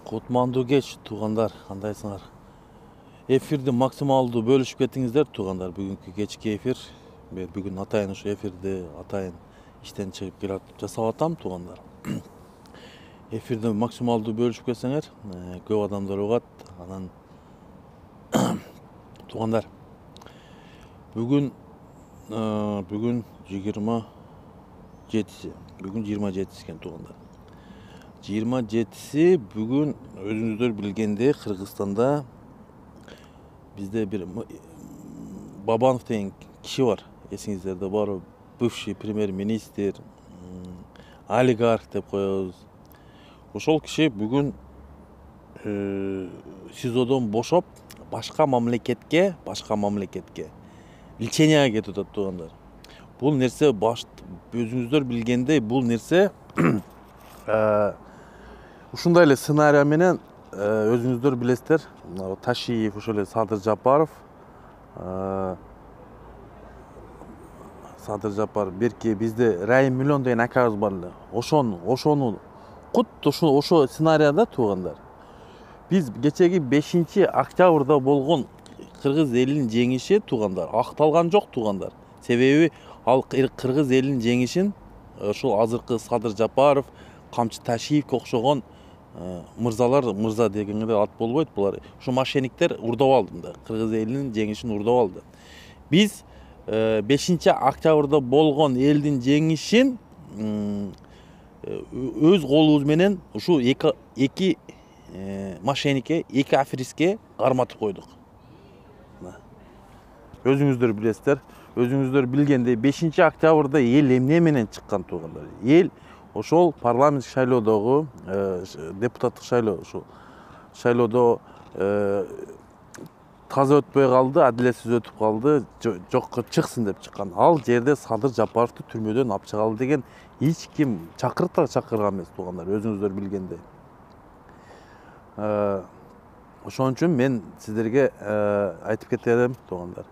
Кутмандуу кеч туугандар, кандайсыңар? Эфирди максималдуу бөлүшүп кетиңиздер туугандар. Бүгүнкү кечки эфир. Мен бүгүн атайын ушу эфирди атайын иштен чыгып келатып жасап атам туугандар. Эфирди максималдуу бөлүшүп кетсеңер, көп адамдар угат. Анан туугандар, бүгүн 27-си. Бүгүн 27-си экен туугандар. 27-си бүгүн өзүңүздөр билгендей Кыргызстанда бизде бир Бабанов деген киши бар. Эсиңиздерде барбы? Бывший премьер-министр, олигарх деп коебуз. Ошол киши бүгүн СИЗОдон бошоп, башка мамлекетке леченияга кетип атат туугандар. Бул нерсе өзүңүздөр билгендей, бул нерсе ушундай эле сценарий менен өзүңүздөр билесиздер, Ташиев, ошол эле Садыр Жапаров берки бизде Райым Миллион деген акабыз бар эле. Ошону кут ошо сценарийда туугандар. Биз кечеги 5-октябрда болгон кыргыз элинин жеңиши туугандар акталган жок туугандар. Себеби ал кыргыз элинин жеңишин ошол азыркы Садыр Жапаров, Камчы Ташиевке окшогон мырза дегенге ат болбойт, булар ушу мошенниктер урдап алды да, кыргыз элинин жеңишин урдап алды. Биз 5-октябрда болгон элдин жеңишин өз колубуз менен ушу эки мошенникке, эки аферистке карматып койдук. Өзүңүздөр билесиздер, өзүңүздөр билгендей 5-октябрда эл эмне менен чыккан туугандар? Эл ошол парламенттик шайлоодогу депутаттык шайлоо, ушул шайлоодо таза өтпөй калды, адилетсиз өтүп калды, жокко чыксын деп чыккан. Ал жерде Садыр Жапаровду түрмөдөн алып чыгалы деген эч ким чакырган эмес туугандар, өзүңүздөр билгендей. Ошон үчүн мен сиздерге айтып кетерим туугандар.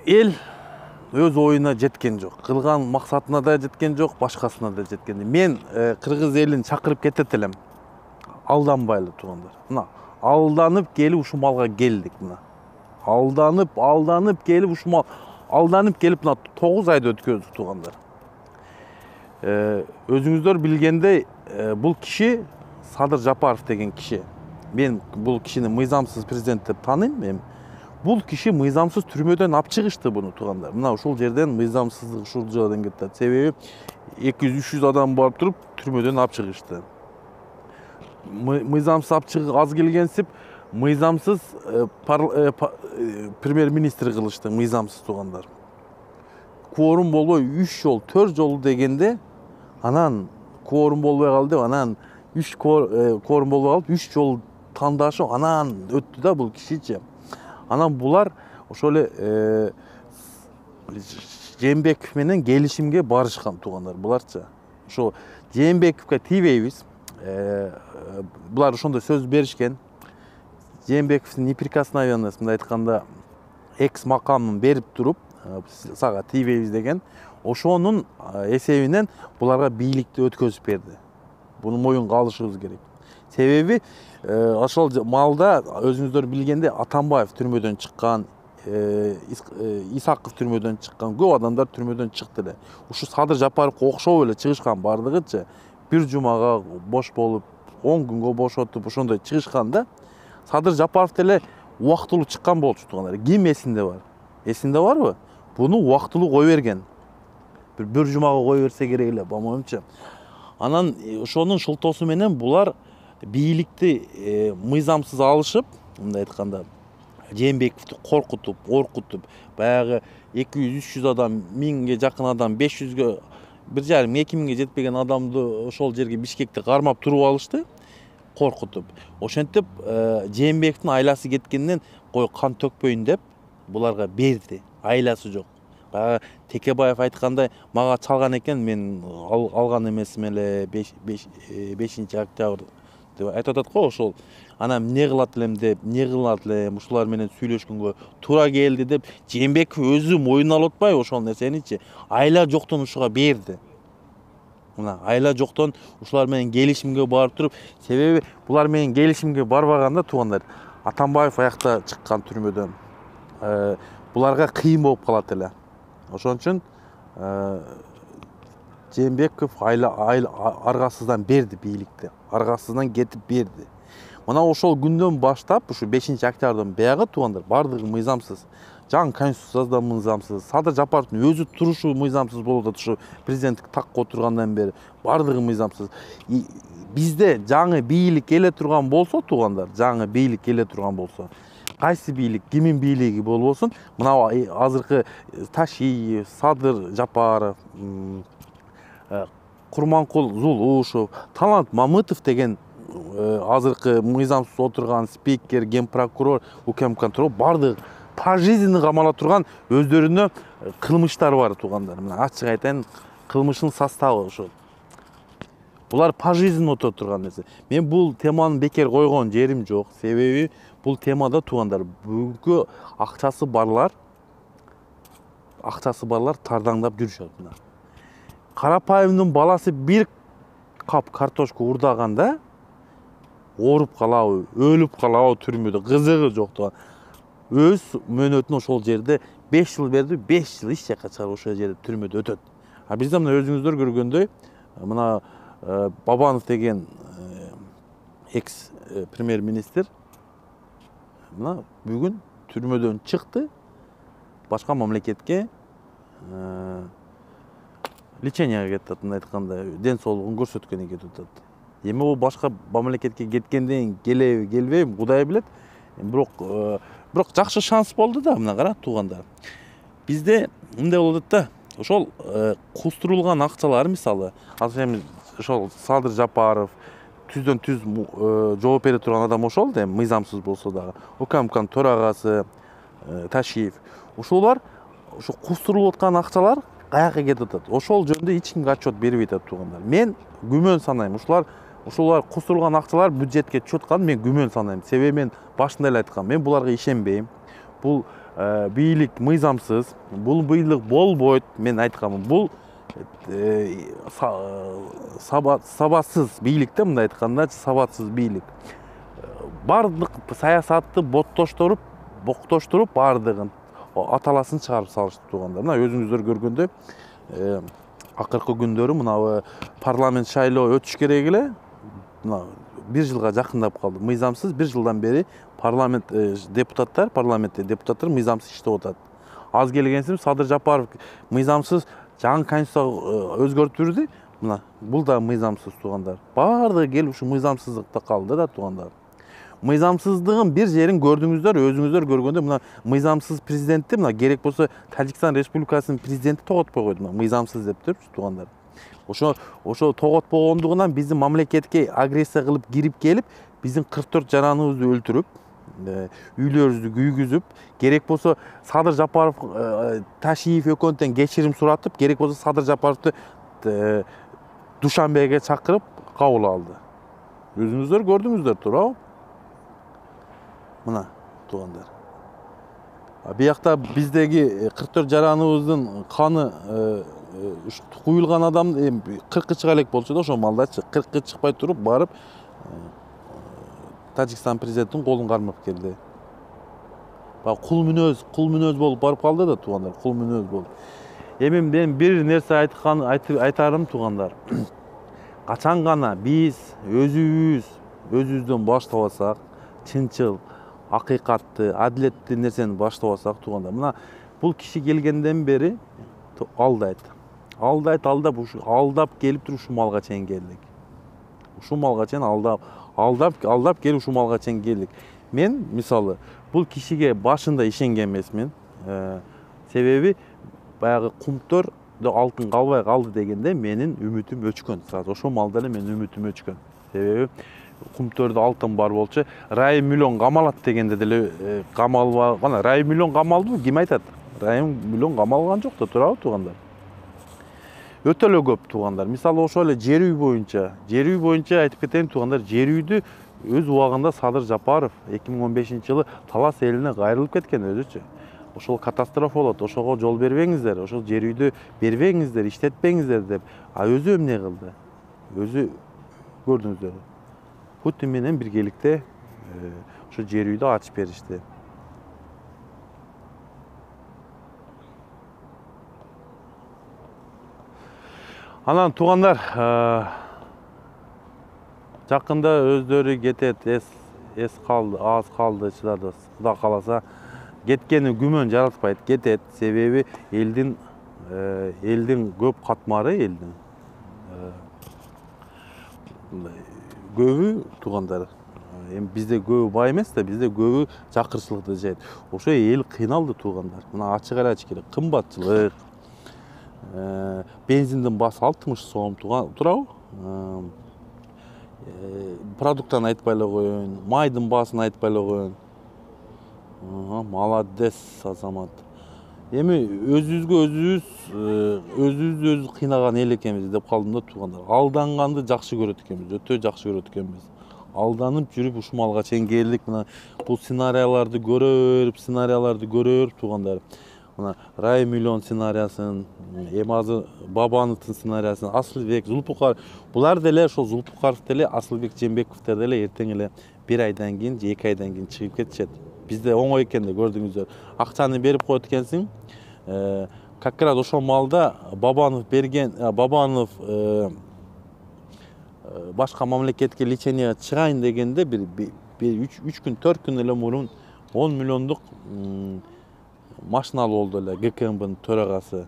Эл өз оюна жеткен жок, кылган максатына да жеткен жок, башкасына да жеткен. Мен кыргыз элин чакырып кетет элем. Алданбайлы туугандар. Мына алданып келип ушул малга келдик мына. Алданып келип ушул мал мына 9 айда өткөздүк туугандар. Өзүңүздөр билгендей, бул киши Садыр Жапаров деген киши. Мен бул кишини мыйзамсыз президент деп тааныйм. Бул киши мыйзамсыз түрмөдөн алып чыгышты буну туугандар. Мына ушул жерден мыйзамсыздык ушул жерден кетет. Себеби 200-300 адам барып туруп түрмөдөн алып чыгышты. Мыйзамсыз алып чыгып аз келгенсип, мыйзамсыз премьер-министр кылышты, мыйзамсыз туугандар. Кворум болбой 3 жол, 4 жол дегенде, анан кворум болбой калды, анан 3 кворум болбой калып, 3 жол тандашып, анан өттү да бул кишичи. Анан булар ошол эле Жээнбеков менен келишимге барышкан туугандар буларчы. Ошо Жээнбековго тийбейбиз. Булар ошондой сөз беришкен. Жээнбековдун неприкосновенность, мындай айтканда, экс макамын берип туруп, сага тийбейбиз деген. Ошонун эсебинен буларга бийликти өткөзүп берди. Буну моюнга алышыбыз керек. Себеби ошол маалда өзүңүздөр билгенде Атамбаев түрмөдөн чыккан, Исаков түрмөдөн чыккан, көп адамдар түрмөдөн чыкты эле. Ушу Садыр Жапаровго окшоп эле чыгышкан бардыгычы. Бир жумага бош болуп, 10 күнгө бошотуп, ошондой чыгышкан да. Садыр Жапаров деле убактылуу чыккан болчу туугандар. Ким эсинде бар? Эсинде барбы? Буну убактылуу кой берген. Бир жумага кой берсе керек эле, по-моюмчу. Анан ошонун шылтоосу менен булар бийликти мыйзамсыз алышып, мындай айтканда, Жээнбековду коркутуп, баягы 200-300 адам, 1000ге жакын адам, 500ге 1,5-2 жетпеген адамды ошол жерге Бишкекте кармап туруп алышты, коркутуп. Ошентип Жээнбековдун айласы кеткенден кой кан төкпөйүн деп буларга берди. Айласы жок. Баягы Текебаев айткандай, мага чалган экен, мен алган эмесим эле 5-октябрь деп айтып атат го ошол. Анан эмне кылат элем, ушулар менен сүйлөшкөнгө туура келди деп Жээнбеков өзү моюнуна алып атпайбы ошол нерсеничи? Айла жоктон ушуга берди. мына айла жоктон ушулар менен келишимге барып туруп, себеби булар менен келишимге барбаганда туугандар Атамбаев аякта чыккан түрмөдөн буларга кыйын болуп калат эле. Ошон үчүн Жээнбеков аргасыздан берди бийликти, аргасыздан кетип берди. Мына ошол күндөн баштап ушу 5-октябрдан баягы туугандар бардыгы мыйзамсыз. Жаңы конституция да мыйзамсыз, Садыр Жапаровдун өзү турушу мыйзамсыз болуп атат. Ушу президенттик такка отургандан бери бардыгы мыйзамсыз. Бизде жаңы бийлик келе турган болсо туугандар, жаңы бийлик келе турган болсо, кайсы бийлик, кимин бийлиги болбосун, мына азыркы Ташиев, Садыр Жапаров, Курманкул Зулушев, Талант Мамытов деген азыркы мыйзамсыз отурган спикер, генпрокурор, укм контрол бардыгы пожизненно камала турган өздөрүнө кылмыштары бар туугандар. Мына ачык айтайын, кылмыштын составы ошол. Булар пожизненно отуруп турган нерсе. Мен бул теманы бекер койгон жерим жок. Себеби бул темада туугандар бүгүнкү акчасы барлар тардаңдап жүрүшөт. Мына Карапаевдин баласы бир кап картошка урдаганда ооруп калабы, өлүп калабы түрмөдө, кызыгы жок тууган. Өз мөөнөтүн ошол жерде 5 жыл берди, 5 жыл эч жакка чыгарып ошол жерде түрмөдө өтөт. А бизде мына өзүңүздөр көргөндөй, мына Бабанов деген экс премьер-министр мына бүгүн түрмөдөн чыкты, башка мамлекетке леченияга кетип атат, айтканда, ден соолугун көрсөткөнү кетип атат. Эми ол башка мамлекетке кеткенден келеби, келбейби, Кудай билет. Бирок жакшы шанс болду да, мына кара туугандар. Бизде мындай болуп атат да, ошол кустурулган акчалар, мисалы, азыр ошол Садыр Жапаров түздөн түз жооп бере турган адам ошол да, мыйзамсыз болсо дагы. УКМКнын төрагасы Ташиев. Ошолар ошо кустурулуп аткан акчалар каяка кетип атат. Ошол жөнүндө эч кимге отчет бербей атат туугандар. Мен күмөн санайм. Ошолар кустурулган акчалар бюджетке чөткан, мен күмөн санайм. Себеби мен башында эле айткам, мен буларга ишенбейм. Бул бийлик мыйзамсыз, бул бийлик болбойт, мен айткам. Бул сабатсыз бийлик да, мындай айтканда, сабатсыз бийлик. Бардык саясатты боктоштуруп, бардыгын аталасын чыгарып салышты туугандар. Мына өзүңүздөр көргөндөй, акыркы күндөрү мына парламент шайлоо өтүш керек эле. Мына 1 жылга жакындап калды. Мыйзамсыз 1 жылдан бери парламентте депутаттар мыйзамсыз иштеп атат. Аз келгенсип Садыр Жапаров мыйзамсыз жаңы конституцияга өзгөртүрдү. Мына бул да мыйзамсыз туугандар. Бардыгы келип ушу мыйзамсыздыкта калды да туугандар. Мыйзамсыздыгын бир жерин көрдүңүздөр, өзүңүздөр көргөндө, мына мыйзамсыз президентти, мына керек болсо Тажикстан Республикасынын президенти тоготпой койду, мыйзамсыз деп турчу туугандар. Ошо тоготпогондугунан биздин мамлекетке агрессия кылып кирип келип, биздин 44 жараныбызды өлтүрүп, үйлөрүбүздү күйгүзүп, керек болсо Садыр Жапаров, Ташиев экөөндөн кечирим суратып, керек болсо Садыр Жапаровду Душанбеге чакырып кабыл алды. Өзүңүздөр көрдүңүздөр туурабы? Мына туугандар. Биякта биздеги 44 жараныбыздын каны куюлган адам 40 чыга элек болчу да, ошол малдачы 40 чыкпай туруп барып Тажикстан президентин колун кармап келди. Кул мүнөз болуп барып калды да туугандар, кул мүнөз болуп. Эми мен бир нерсе айтарым туугандар. Качан гана биз өзүбүздөн баштабасак, чынчыл, акыйкатты, адилеттүү нерсени баштабасак туугандар. Мына бул киши келгенден бери алдап келип туруп ушу малга чейин келдик. Ушу малга чейин алдап келип ушу малга чейин келдик. Мен мисалы бул кишиге башында ишенген эмесмин. Себеби баягы кумтөр алтын калбай калды дегенде менин үмүтүм өчкөн. Ошол малда эле менин үмүтүм өчкөн. Себеби кумтөрдө алтын бар болчу. Райым миллион камалат дегенде деле камалбаган. Райым миллион камалды, ким айтат? Райым миллион камалган жок да, туурабы туугандар? Өтө эле көп туугандар. Мисалы ошол эле жер үй боюнча айтып кетейин туугандар, жер үйдү өз убагында Садыр Жапаров 2015-жылы Талас элине кайрылып кеткен өзүчү. ошол катастрофа болот, ошого жол бербеңиздер, ошол жер үйдү бербеңиздер, иштетпеңиздер деп. А өзү эмне кылды? Өзү көрдүңүздөр. Путин менен биргеликте ошо жер үйдү ачып беришти. Анан туугандар, жакында өздөрү кетет, эс калды, аз калды, чыдады. Кудай кааласа кеткени күмөн жаратпайт, кетет. Себеби элдин көп катмары, элдин көбү туугандар. Эми бизде көбү бай эмес да, бизде көбү жакырчылыкта жашайт. Ошо эл кыйналды туугандар. Мына ачык эле айтыш керек, кымбатчылык. Бензиндин баасы 60 сом турабы? Продукттан айтпай эле коеюн, майдын баасын айтпай эле коеюн. Молодец азамат. Эми өзүбүздү кыйнаган эл экенбиз деп калдым да туугандар. Алданганды жакшы көрөт экенбиз, өтө жакшы көрөт экенбиз. Алданып жүрүп ушмалга чейин келдик. Мына бул сценарияларды көрөп туугандар. Мына Рай Миллион сценариясын, эми азыр Бабановдун сценариясын, Асылбек, Зулпукар, булар деле ошол Зулпукаров деле, Асылбек Жээнбековдер деле эртең эле 1 айдан кийин же 2 айдан кийин чыгып кетишет. Бизде оңой экен да көрдүңүздөр. Акчаны берип коет экенсиң. Как раз ошол маалда Бабанов башка мамлекетке леченияга чыгайын дегенде бир 3 күн 4 күн эле мурун 10 миллиондук машина алып болду эле ГКМБнын төрагасы.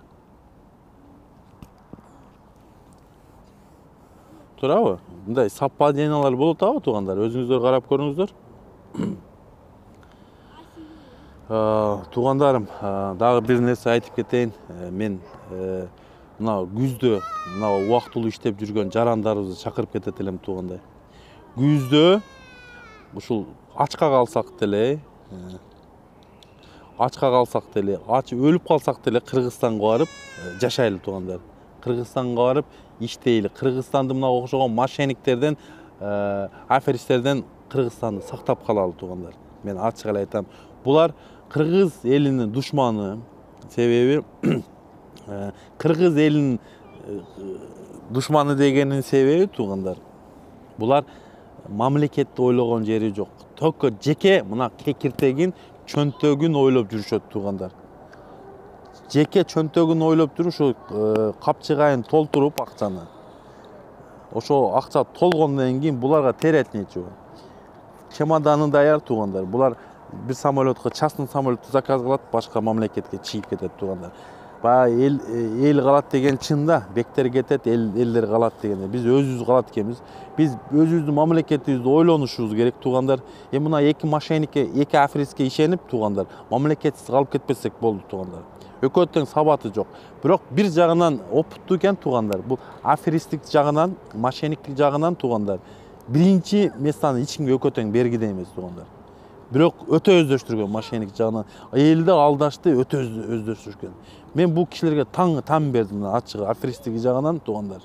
Турабы? Мындай совпадениялар болуп атабы туугандар? Өзүңүздөр карап көрүңүздөр. Туугандарым, дагы бир нерсе айтып кетейин. Мен мына күздө мына убактылуу иштеп жүргөн жарандарыбызды чакырып кетет элем туугандар. Күздө ушул ачка калсак деле, ач өлүп калсак деле Кыргызстанга барып жашайлы туугандар. Кыргызстанга барып иштейли. Кыргызстанды мына окшогон мошенниктерден, аферисттерден Кыргызстанды сактап калалы туугандар. Мен ачык эле айтам. Булар Кыргыз элинин душманы. Себеби Кыргыз элинин душманы дегенин себеби туугандар. Булар мамлекетти ойлогон жери жок. Только жеке мына кекиртегин, чөнтөгүн ойлоп жүрүшөт туугандар. Жеке чөнтөгүн ойлоп туруп, ошо капчыгайын толтуруп акчаны. Ошо акча толгондон кийин буларга терет нече. Чемоданы даяр туугандар. Булар бир самолетко, частный самолетти заказ кылат, башка мамлекетке чыгып кетет туугандар. Баягы эл калат деген чын да, бектер кетет, элдер калат деген. Биз өзүбүз калат экенбиз. Биз өзүбүздүн мамлекетибизди ойлонушубуз керек туугандар. Эми мына эки мошенникке, эки аферистке ишенип туугандар, мамлекетсиз калып кетпесек болду туугандар. Өкөттүн сабаты жок. Бирок бир жагынан опуттуу экен туугандар. Бул аферисттик жагынан, мошенниктик жагынан туугандар. Биринчи местаны эч кимге өкөтөң бергиде эмес туугандар. Бирок өтө өздөштүргөн мошенник жагынан. Элди алдашты, өтө өздөштүргөн. Мен бул кишилерге таң бердим, ачыгы аферисттик жагынан туугандар.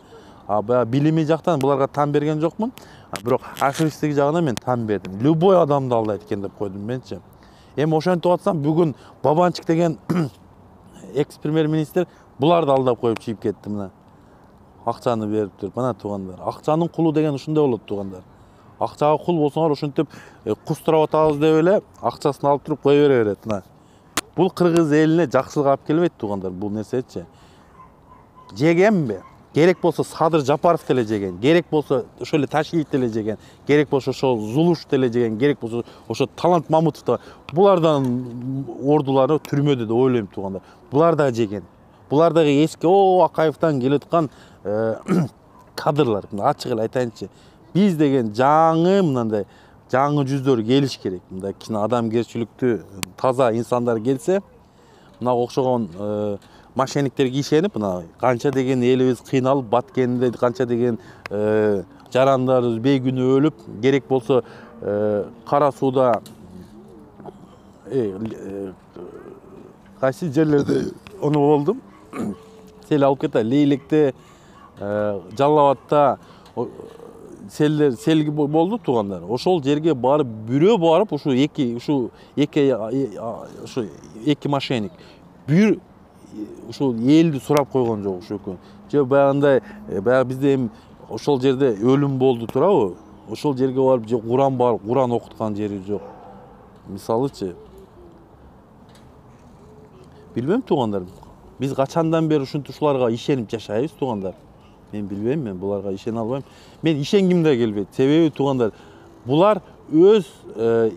Баягы билими жактан буларга таң берген жокмун. Бирок аферисттик жагынан мен таң бердим. Любой адамды алдайт экен деп койдум менчи. Эми ошентип атсам, бүгүн Бабанчик деген экс-премьер-министр буларды алдап коюп чыгып кетти мына. Акчаны берип туруп, мына туугандар. Акчанын кулу деген ушундай болот туугандар. Акчага кул болсоңор ошентип кустурап атабыз деп эле акчасын алып туруп кое берет мына. Бул Кыргыз элине жакшылык алып келбейт туугандар, бул нерсечи. Жегенби? Керек болсо Садыр Жапаров деле жеген, керек болсо ошол эле Ташиев деле жеген, керек болсо ошол Зулуш деле жеген, керек болсо ошо Талант Мамутов да. Булардан ордулары түрмөдө деп ойлойм туугандар. Булар да жеген. Булар да эски Акаевден келип аткан кадрлар. Ачык эле айтайынчы. Биз деген жаңы мындай жаңы жүздөр келиш керек. Мындай кичине адамгерчиликтүү таза инсандар келсе, мына окшогон мошенниктерге ишенип, мына канча деген элибиз кыйналып, Баткенде канча деген жарандарыбыз бейгүнөө өлүп, керек болсо Кара сууда кайсы жерлерде ону болдум. Сел алып кетти, Лейлекте, Жалал Абадта сел болду туугандар. Ошол жерге барып бирөө барып ушу эки мошенник бир ушул элди сурап койгон жок ушу экөө. Же баягындай баягы бизде эми ошол жерде өлүм болду турабы? Ошол жерге барып же Куран окуткан жери жок. Мисалычы. Билбейм туугандар. Биз качандан бери ушуларга ишенип жашайбыз туугандар. Мен билбейм, мен буларга ишене албайм. Мен ишенгим да келбейт. Себеби туугандар, булар өз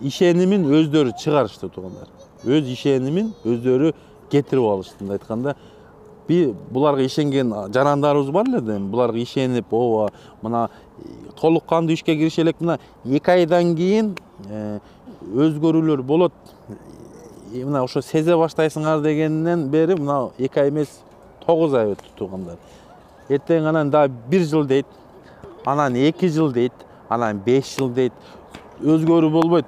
ишенимин өздөрү чыгарышты туугандар. Өз ишенимин өздөрү кетирип алышты. Мындай айтканда, буларга ишенген жарандарыбыз бар эле да, буларга ишенип, ооба, мына толук кандуу ишке кириши элек, мына 2 айдан кийин өзгөрүүлөр болот. Мына ошо сезе баштайсыңар дегенден бери мына 2 ай эмес 9 ай өттү туугандар. Эртең анан да 1 жыл дейт, анан 2 жыл дейт, анан 5 жыл дейт. Өзгөрүү болбойт.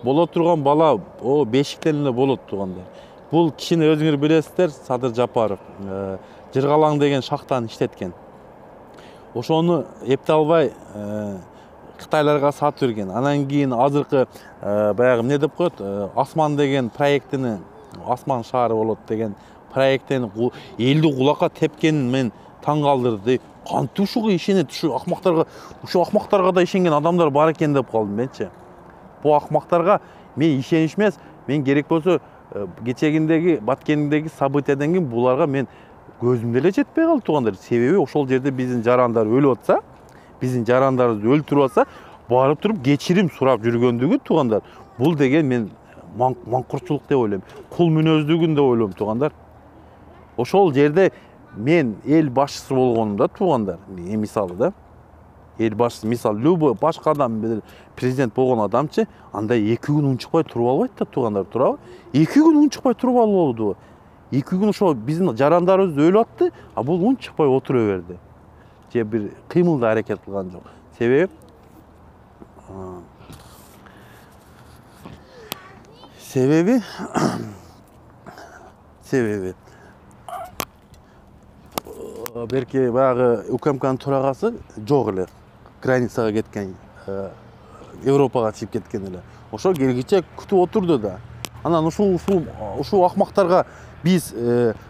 Боло турган бала о бешиктен эле болот туугандар. Бул кишини өзүңөр билесиздер, Садыр Жапаров Жыргалаң деген шахтаны иштеткен. Ошону эпте албай Кытайларга сатып берген. Анан кийин азыркы баягы эмне деп коет, Асман деген проектини, Асман шаары болот деген проекттен элди кулакка тепкенин мен таң калдырды. Кантип ушуга ишенет, ушу акмактарга да ишенген адамдар бар экен деп калдым менчи. Бу акмактарга мен ишениш эмес, мен керек болсо кечегиндеги Баткендеги событиядан кийин буларга мен көзүм деле жетпей калды туугандар. Себеби ошол жерде биздин жарандар өлүп атса, биздин жарандарыбызды өлтүрүп атса, барып туруп кечирим сурап жүргөндүгү туугандар. Бул деген мен маңкуртчулук деп ойлойм. Кул мүнөздүгүн деп ойлойм туугандар. Ошол жерде мен эл башчысы болгонумда туугандар, мисалы да, эл башчысы, мисалы, любой башка адам президент болгон адамчы, андай 2 күн унчукпай туруп албайт да туугандар, турабы? 2 күн унчукпай туруп албадыбы? 2 күн ошо биздин жарандарыбыз өлүп атты, а бул унчукпай отура берди. Же бир кыймылда аракет кылган жок. Себеби берки баягы УКМКнын төрагасы жок эле, границага кеткен, Европага чыгып кеткен эле. Ошо келгиче күтүп отурду да. Анан ушул акмактарга биз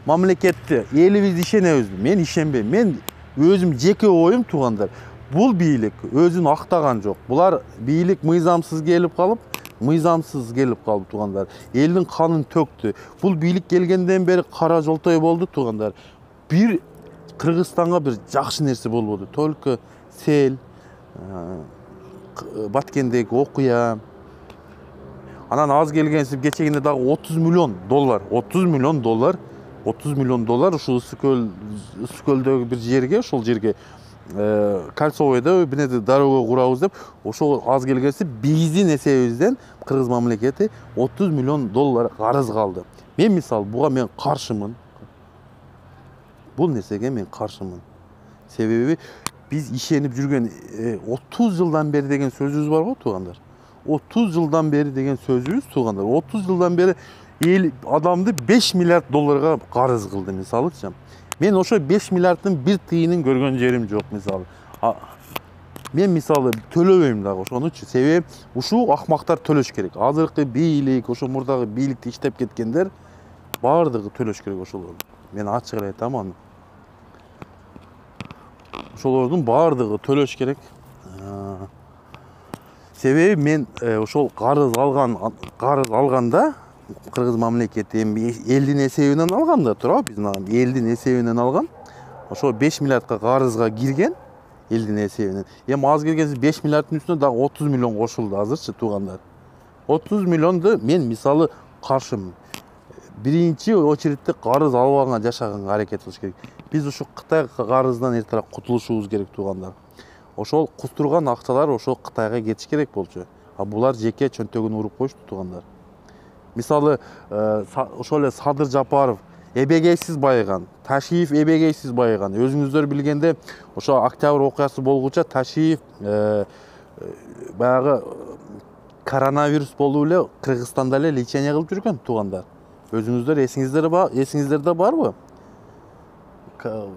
мамлекетти, элибизди ишенебизби? Мен ишенбейм. Мен өзүм жеке оюм туугандар. Бул бийлик өзүн актаган жок. Булар бийлик мыйзамсыз келип калды туугандар. Элдин канын төктү. Бул бийлик келгенден бери кара жолтой болду туугандар. Бир Кыргызстанга бир жакшы нерсе болбоду. Только сел, Баткендеги окуя. Анан аз келгенсип кечегинде дагы 30 миллион доллар ушул Ысыкөлдөгү бир жерге, ошол жерге Кольцовойдо бинеде дорога курабыз деп, ошол аз келгенсип биздин эсебибизден Кыргыз мамлекети 30 миллион доллар карыз калды. Мен мисалы буга мен каршымын. Бул нерсеге мен каршымын. Себеби биз ишенип жүргөн 30 жылдан бери деген сөзүбүз бар го туугандар. 30 жылдан бери деген сөзүбүз туугандар. 30 жылдан бери эл адамды 5 миллиард долларга карыз кылды мисалычы. Мен ошо 5 миллиарддын бир тыйынын көргөн жерим жок мисалы. Мен мисалы төлөбөйм дагы ошонучу. Себеби ушул акмактар төлөш керек. Азыркы бийлик, ошо мурдагы бийликти иштеп кеткендер баардыгы төлөш керек ошолор. Мен ачык эле айтам аны. Ошолордун баардыгы төлөш керек. Себеби мен ошол карыз алганда Кыргыз мамлекети элдин эсебинен алган да турабы, биздин элдин эсебинен алган. Ошо 5 миллиардка карызга кирген элдин эсебинен. Эми аз келгенси 5 миллиарддын үстүнө дагы 30 миллион кошулду азырчы туугандар. 30 миллионду мен мисалы каршымын. Биринчи очередте карыз албаганга жашаганга аракет кылыш керек. Биз ушу Кытай карыздан эртерээк кутулушубуз керек туугандар. Ошол кустурган акчалар ошол Кытайга кетиш керек болчу. А булар жеке чөнтөгүн уруп коюшту туугандар. Мисалы ошол эле Садыр Жапаров эбегейсиз байыган, Ташиев эбегейсиз байыган. Өзүңүздөр билгенде ошо октябрь окуясы болгуча Ташиев баягы коронавирус болуп эле Кыргызстанда эле лечение кылып жүргөн туугандар. Өзүңүздөр эсиңиздерде барбы?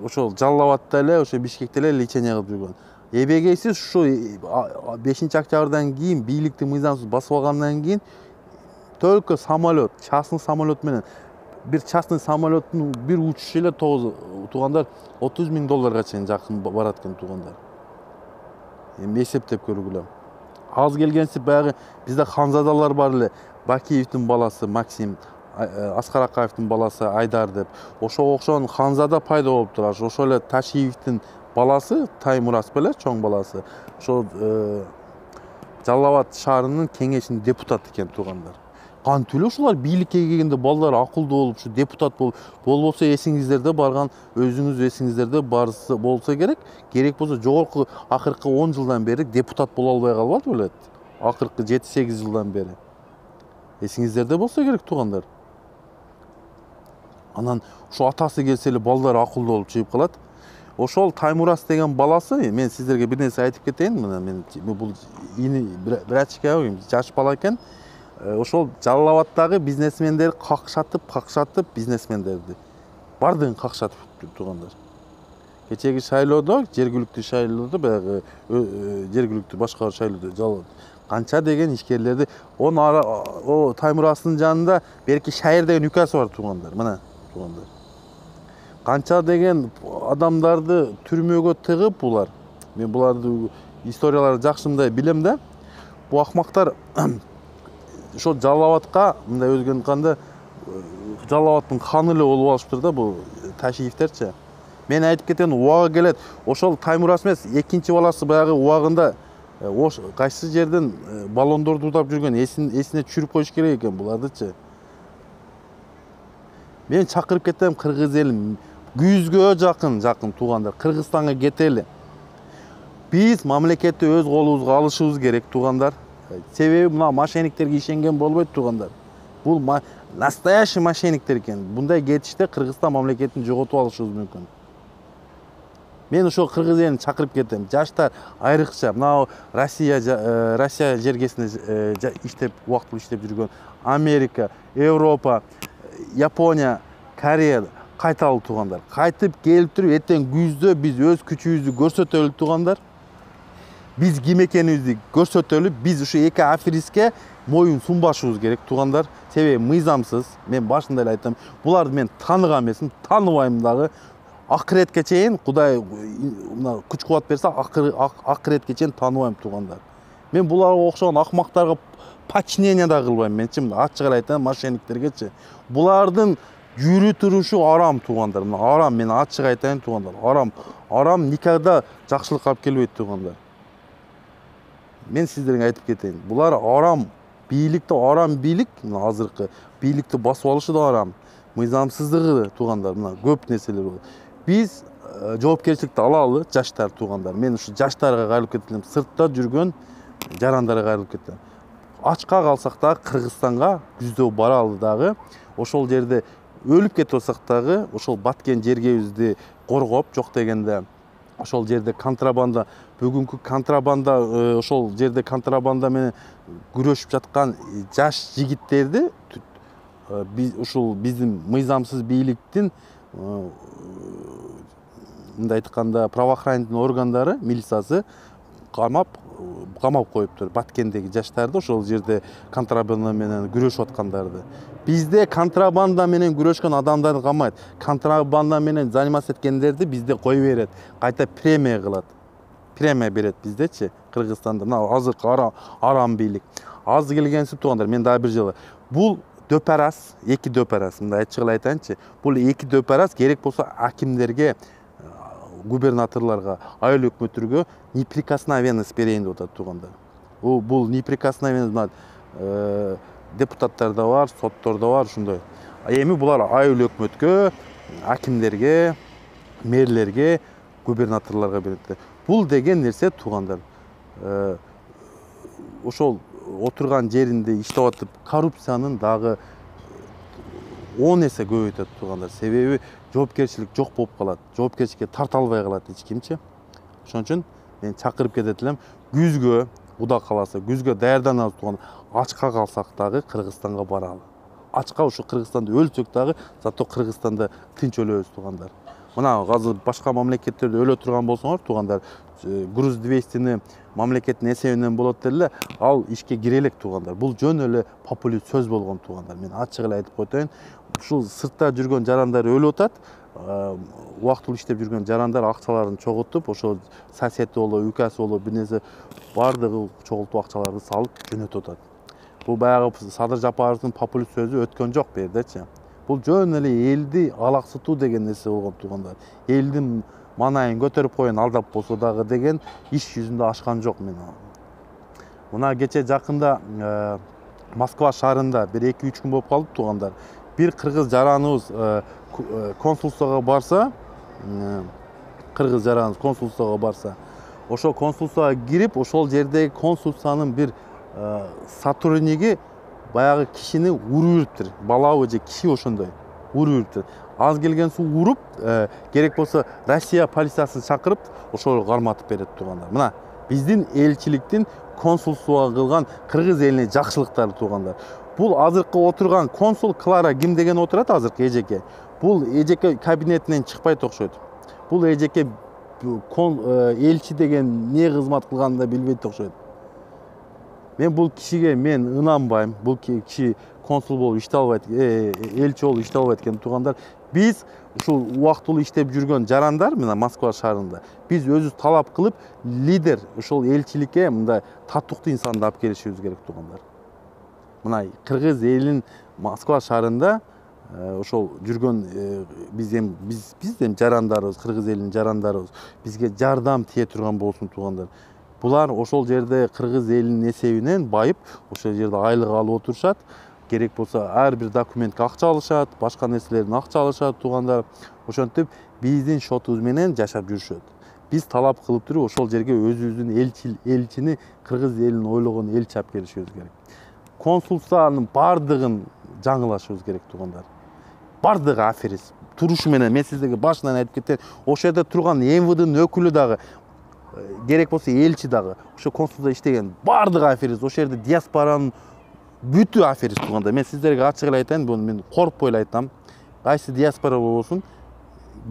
Ошол Жалал Абадта эле, ошо Бишкекте эле лечение кылып жүргөн. эбегейсиз ушу 5 октябрдан кийин бийликти мыйзамсыз басып алгандан кийин только самолет, частный самолет менен bir частный самолеттун bir учушу эле туугандар $30.000 чейин жакын барат экен туугандар. Эми эсептеп көргүлө. Az келгенси баягы бизде ханзадалар бар эле. Бакиевдин баласы Максим, Аскар Акаевдин баласы Айдар деп. Ошого окшогон ханзада пайда болуп турат. Ошо эле Ташиевдин баласы Таймурас беле чоң баласы. Ошо Жалал Абад шаарынын кеңешинин депутаты экен туугандар. Кантип эле ушулар бийликке келгенде балдар акылдуу болуп, ушу депутат болбосо эсиңиздерде барган, өзүңүз эсиңиздерде болсо керек. Керек болсо жогорку акыркы 10 жылдан бери депутат боло албай калбады белет. Акыркы 7-8 жылдан бери. Эсиңиздерде болсо керек туугандар. Анан ушу атасы келсе эле балдар акылдуу болуп чыгып калат. Ошол Таймурас деген баласы, мен сиздерге бир нерсе айтып кетейин. Мен бул бир ачка жаш бала экен. Ошол Жалал Абадтагы бизнесмендер какшатып бизнесмендерди. Бардыгын какшатып тургандар. Кечеги шайлоодо, жергиликтүү шайлоодо, баягы жергиликтүү башкаруу шайлоодо канча деген ишкерлерди, о Таймурастын жанында берки Шайыр деген үкасы бар тургандар. Мына тургандар. Канча деген адамдарды түрмөгө тыгып булар. Мен буларды историяларды жакшымдай билем да. Бу акмактар ошо Жалал Абадка мындай өзгөн канда Жалал Абадтын ханы эле болуп алышыптыр да бул Ташиевтерчи. Мен айтып кеткен убагы келет. Ошол Таймурас эмес, экинчи баласы баягы убагында кайсы жерден баллондорду удап жүргөн эсине түшүрүп коюш керек экен булардычы. Мен чакырып кетем кыргыз элин, күзгө жакын туугандар, Кыргызстанга кетели. Биз мамлекетти өз колубузга алышыбыз керек туугандар. Себеби мына мошенниктерге ишенген болбойт туугандар. Бул настоящий мошенниктер экен. Бундай кетиште Кыргызстан мамлекетин жоготуп алышыбыз мүмкүн. Мен ошо кыргыз элин чакырып кетем. Жаштар айрыкча мына Россия жергесинде иштеп, убактылуу иштеп жүргөн Америка, Европа, Япония, Корея кайталуу туугандар. Кайтып келип туруп эртең күздө биз өз күчүбүздү көрсөтөлү туугандар. Биз ким экенибизди көрсөтөлүп, биз ушу эки аферистке моюн сунбашыбыз керек туугандар. Себеби мыйзамсыз, мен башында эле айттым, буларды мен тааныган эмесмин, тааныбайм дагы. Акыретке чейин Кудай мына күч кубат берсе, акыретке чейин тааныбайм туугандар. Мен буларга окшогон акмактарга подчинение да кылбайм. Менчи ачык эле айтам мошенниктергечи. Булардын жүрү турушу арам туугандар. Мына арам, мен ачык айтайын туугандар. Арам никогда жакшылыкка алып келбейт туугандар. Мен сиздерге айтып кетейин. Булар арам, бийликте арам бийлик, мына азыркы бийликти басып алышы да арам. Мыйзамсыздыгы туугандар, мына көп нерселер бар. Биз жоопкерчиликти алалы, жаштар туугандар. Мен ушу жаштарга кайрылып кетем, сыртта жүргөн жарандарга кайрылып кетем. Ачка калсак да Кыргызстанга күздө баралы дагы, ошол жерде өлүп кетип алсак дагы, ошол баткен жергебизди коргоп, жок дегенде ошол жерде контрабанда, бүгүнкү контрабанда, ошол жерде контрабанда менен күрөшүп жаткан жаш жигиттерди биз ушул биздин мыйзамсыз бийликтин мындай айтканда правоохранительный органдары, милициясы камап коюптур. Баткендеги жаштарды, ошол жерде контрабанда менен күрөшүп аткандарды. Бизде контрабанда менен күрөшкөн адамдарды камайт. Контрабанда менен заниматься эткендерди бизде кой берет. Кайта премия кылат. Премия берет биздечи, Кыргызстанда. Мына азыркы арам бийлик. Аз келгенсип туугандар, мен дагы бир жолу. Бул дөпарас, эки дөпарас, мындай ачык эле айтайынчы. Бул эки дөпарас керек болсо акимдерге, губернаторлорго, айыл өкмөттөргө неприкосновенность берейин деп атат туугандар. Бул неприкосновенность депутаттарда бар, соттордо бар, ушундай. Эми булар айыл өкмөткө, акимдерге, мэрлерге, губернаторлорго берет. Бул деген нерсе туугандар. Ошол отурган жеринде иштеп атып, коррупциянын дагы 10 эсе көбөйтөт туугандар. Себеби жоопкерчилик жок болуп калат. Жоопкерчиликке тарта албай калат эч кимчи. Ошон үчүн мен чакырып кетет элем, күзгө, Кудай кааласа, күзгө даярданабыз туугандар. Ачка калсак дагы Кыргызстанга баралы. Ачка ушу Кыргызстанда өлсөк дагы, зато Кыргызстанда тынч өлөбүз туугандар. мына азыр башка мамлекеттерде өлө турган болсоңор туугандар, груз 200-ні мамлекеттин эсебинен болот деле, ал ишке кире элек туугандар. Бул жөн эле популист сөз болгон туугандар. Мен ачык эле айтып коеюн. Ушул сыртта жүргөн жарандар өлүп атат. Убактылуу иштеп жүргөн жарандар акчаларын чогултуп, ошо соседи болобу, укасы болобу, бир нерсе бардыгы чогултуп акчаларды салып жөнөтүп атат. Бул баягы Садыр Жапаровдун популист сөзү өткөн жок бу жердечи. Бул жөн эле элди алаксытуу деген нерсе болгон туугандар. Элдин манайын көтөрүп коюн алдап болсо дагы деген иш жүзүндө ашкан жок мен. Мына кече жакында Москва шаарында бир 2-3 күн болуп калды туугандар. Bir Kırgız jaranыбыз konsulsuğa barsa, Kırgız jaranыбыз konsulsuğa barsa, ошо konsulsuğa girip, ошол жердеги konsulsuğanын bir сотрудниги баягы кишини уруп жүрүптүр. Балабы же киши ошондой уруп жүрүптүр. Аз келген суу уруп, керек болсо Россия полициясын чакырып, ошол карматып берет туугандар. Мына биздин элчиликтин консулсуга кылган кыргыз элине жакшылыктары туугандар. Бул азыркы отурган консул Клара ким деген отурат азыркы эжеке. Бул эжеке кабинетинен чыкпайт окшойт. Бул эжеке элчи деген эмне кызмат кылганын да билбейт окшойт. Мен бул кишиге ынанбайм. Бул киши консул болуп иштей албайт, элчи болуп иштей албайт экен туугандар. Биз ушул убактылуу иштеп жүргөн жарандар мына Москва шаарында биз өзүбүз талап кылып лидер ушул элчиликке мындай татыктуу инсанды алып келишибиз керек туугандар. Мына кыргыз элинин Москва шаарында ошол жүргөн бизден жарандарыбыз, кыргыз элинин жарандарыбыз бизге жардам тие турган болсун туугандар. Булар ошол жерде кыргыз элинин эсебинен байып, ошол жерде айлык алып отурушат. Керек болсо ар бир документке акча алышат, башка нерселерден акча алышат туугандар. Ошентип биздин шотубуз менен жашап жүрүшөт. Биз талап кылып туруп ошол жерге өзүбүздүн элчини, кыргыз элин ойлогон элчи алып келишибиз керек. Konsulsuğanın bardığın жаңылашыбыз керек туугандар. Бардыгы аферист. Турушу менен мен сиздерге башынан айтып кетем. Ошол жерде турган МВДнын өкүлү дагы, керек болсо элчи дагы, ошо консулда иштеген бардыгы аферист. Ошол жерде диаспоранын бүтү аферист туугандар. Мен сиздерге ачык эле айтайын, буну мен коркпой эле айтам. Кайсы диаспора болбосун,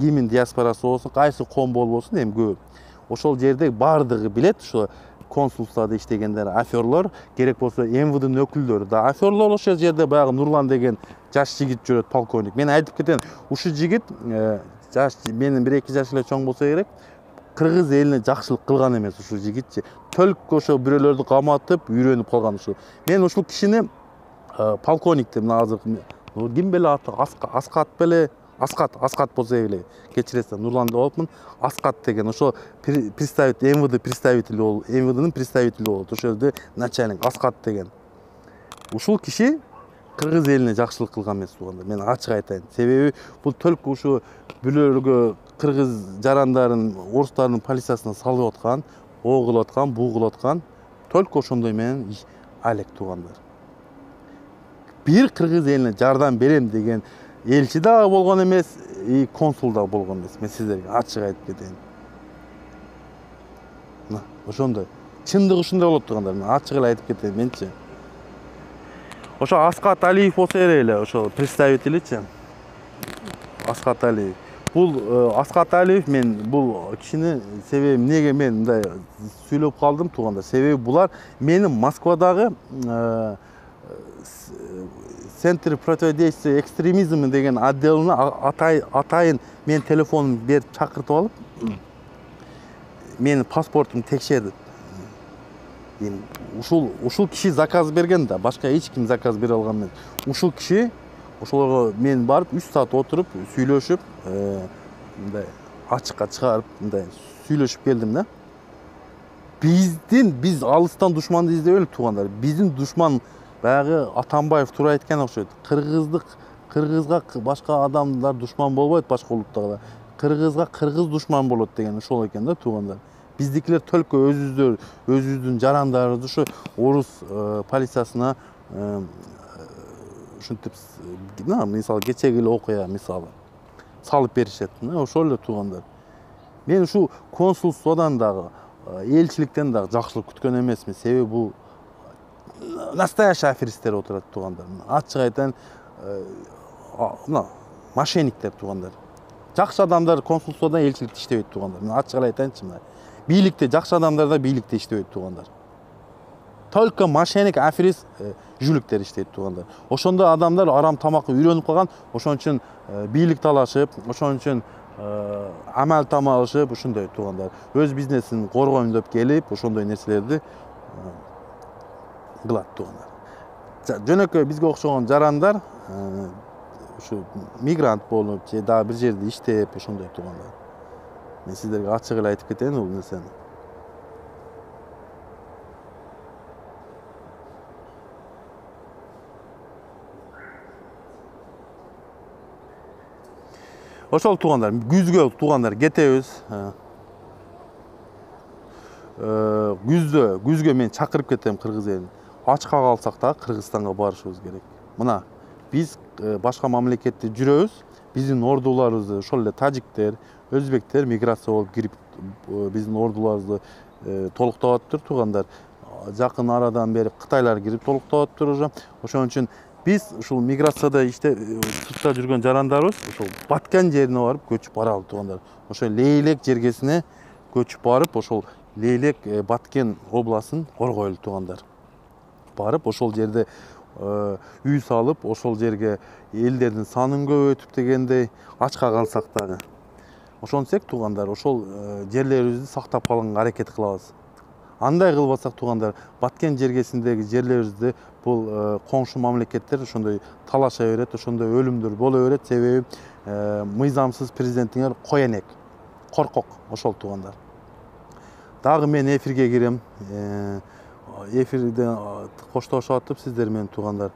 кимдин диаспорасы болбосун, кайсы ком болбосун, эми көп. Ошол жерде бардыгы билет, ошо konsulsuada иштегендер аферлор, керек болсо МВДнын өкүлдөрү да аферлор. Ошол жерде баягы Нурлан деген жаш жигит жүрөт, полковник. Мен айтып кетем, ушул жигит жаш, менин 1-2 жаш эле чоң болсо керек, кыргыз элине жакшылык кылган эмес ушул жигитчи. Төлкө ошо бирөөлөрдү каматып, үйрөнүп калган ушул. Мен ушул кишини полковник деп азыр ким беле аты, Аскат беле, Аскат болсо эле, кечиресиз, Нурланда болупмун. Аскат деген ошо представитель, МВД представители болуп, МВДнын представители болот. Ошол жерде начальник Аскат деген. Ушул киши кыргыз элине жакшылык кылган эмес туугандар. Мен ачык айтайын. Себеби бул төлкө ушу бүлөлгө кыргыз жарандарын, орустардын полициясына салып аткан, о кылып аткан, бу кылып аткан. Төлкө ошондой менен алек туугандар. Бир кыргыз элине жардам берем деген элчи да болгон эмес, консул да болгон эмес. Мен сиздерге ачык айтып кетейин. Мына ошондой. Чындыгы ушундай болот тургандар. Мен ачык эле айтып кетейин менчи. Ошо Аскат Алиев болсо эле ошо представителичи. Аскат Алиев. Бул Аскат Алиев, мен бул кишини себеби эмнеге мен мындай сүйлөп калдым туугандар. Себеби булар менин Москвадагы Центр противодействия экстремизму деген отделына атайын мен телефонумду берип чакыртып алып, менин паспортумду текшерди. Ушул киши заказ берген да, башка эч ким заказ бере алган эмес. Ушул киши, ошолорго мен барып 3 саат отуруп, сүйлөшүп, мындай ачыкка чыгарып, мындай сүйлөшүп келдим да. Биз алыстан душманды издеп элек туугандар. Биздин душман баягы Атамбаев туура айткан окшойт. Кыргызга башка адамдар душман болбойт, башка улуттагылар. Кыргызга кыргыз душман болот деген ошол экен да туугандар. Биздикилер төлкө өзүбүздүн жарандарыбызды ушу орус полициясына ушинтип, мисалы кечеги эле окуя мисалы салып беришет. Ошол эле туугандар. Мен ушу консулстводан дагы, элчиликтен дагы жакшылык күткөн эмесмин. Себеби бул настоящий аферисттер отурат туугандар. Ачык айтайын, мына мошенниктер туугандар. Жакшы адамдар консулствода, элчиликте иштебейт туугандар. Мен ачык эле айтайынчы мына. Бийликте жакшы адамдар да бийликте иштебейт туугандар. Только мошенник, аферист, жүлүктер иштейт туугандар. Ошондо адамдар арам тамакка үйрөнүп калган, ошон үчүн бийлик талашып, ошон үчүн амал тамалышып, ушундай туугандар. Өз бизнесин коргойм деп келип, ошондой нерселерди кылат туугандар. Жөнөкөй бизге окшогон жарандар ушу мигрант болуп, же дагы бир жерде иштеп, ошондой туугандар. Мен сиздерге ачык эле айтып кетейин бул нерсени. Ошол туугандар, күзгө туугандар кетебиз. Күзгө мен чакырып кетем кыргыз элин. Ачка калсак да Кыргызстанга барышыбыз керек. Мына биз башка мамлекетте жүрөбүз. Биздин ордуларыбызды ошол эле тажиктер, өзбектер миграция болуп кирип биздин ордуларыбызды толуктап атыптыр туугандар. Жакын арадан бери Кытайлар кирип толуктап атыптыр уже. Ошон үчүн биз ушул миграцияда сыртта жүргөн жарандарыбыз ошол баткен жерине барып көчүп баралы туугандар. Ошол Лейлек жергесине көчүп барып, ошол Лейлек Баткен областын коргойлу туугандар. Барып ошол жерде үй салып, ошол жерге элдердин санын көбөйтүп дегендей, ачка калсак дагы ошентсек туугандар, ошол жерлерибизди сактап калганга аракет кылабыз. Андай кылбасак туугандар, Баткен жергесиндеги жерлерибизди бул коңшу мамлекеттер ошондой талаша берет, ошондой өлүмдөр боло берет, себеби мыйзамсыз президентиңер коенек, коркок ошол туугандар. Дагы мен эфирге кирем. Эфирден коштошуп атып сиздер менен туугандар.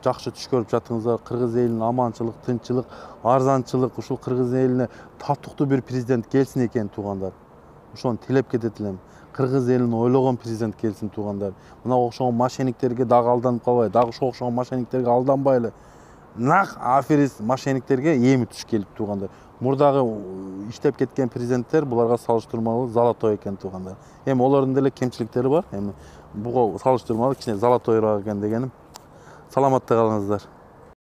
Жакшы түш көрүп жатыңыздар. Кыргыз элине аманчылык, тынччылык, арзанчылык, ушул кыргыз элине татыктуу бир президент келсин экен туугандар. Ошону тилеп кетет элем. Кыргыз элин ойлогон президент келсин туугандар. Мына окшогон мошенниктерге дагы алданып калбай, дагы ошо окшогон мошенниктерге алданбайлы. Нак аферист мошенниктерге эми туш келип туугандар. Мурдагы иштеп кеткен президенттер буларга салыштырмалуу золотой экен туугандар. Эми олордун деле кемчиликтери бар. Эми буга салыштырмалуу кичине золотойрак экен дегеним. Саламатта калыңыздар.